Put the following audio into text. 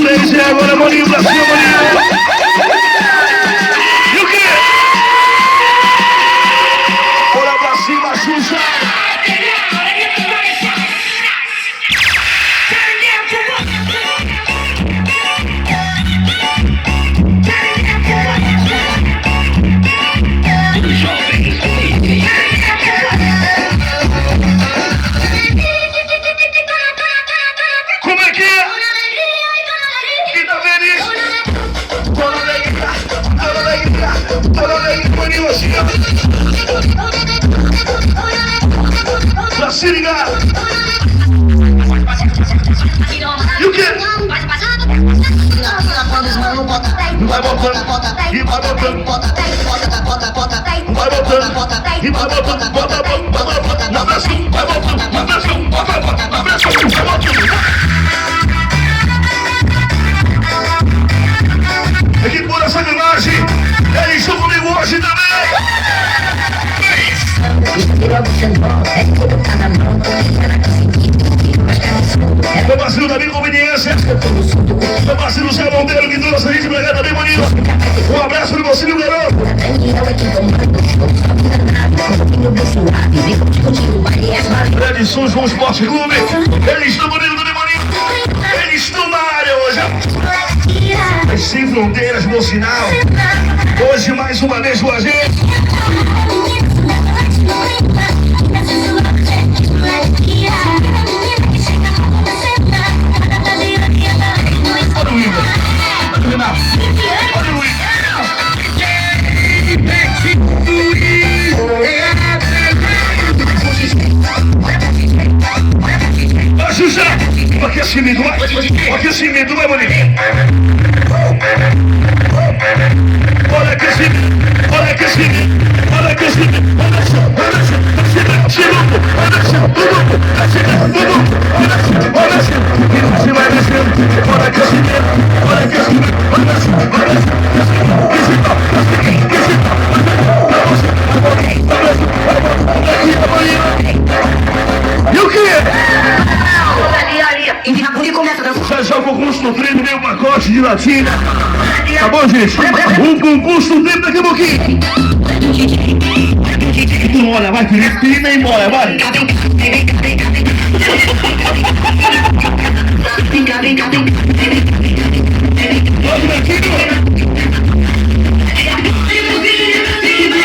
3 e agora, Maninho, pra cima, Maninho. E o quê? Bora pra cima, Xuxa. Como é que é? Quem tá feliz? Toda alegria, Maninho, assim, ó. Pra se ligar. E o quê? Vai botando, e vai botando, vai botando, e vai botando, bota, na pressão, vai botando, na pressão, bota, na pressão, vai botando. É que por essa sacanagem, eles estão comigo hoje também. Meu parceiro da minha conveniência, meu parceiro Zé Monteiro, que trouxe a gente pra cá também, Maninho. Um abraço de você, meu garoto. Tradição João Esporte Clube, eles estão comigo também, Maninho. Eles estão na área hoje. Mas sem fronteiras, bom sinal. Hoje mais uma vez com a gente. Olha o Igor, olha o Renato, olha o Igor. Olha, Xuxa, o aquecimento vai, Maninho. Olha aquecimento, olha aquecimento, olha aquecimento, olha e o que é? Já o concurso do treino, meio pacote de latinha. Tá bom, gente? Um concurso do treino daqui a pouquinho. Embora, vai, Felipe, embora, vai. Vamos aqui,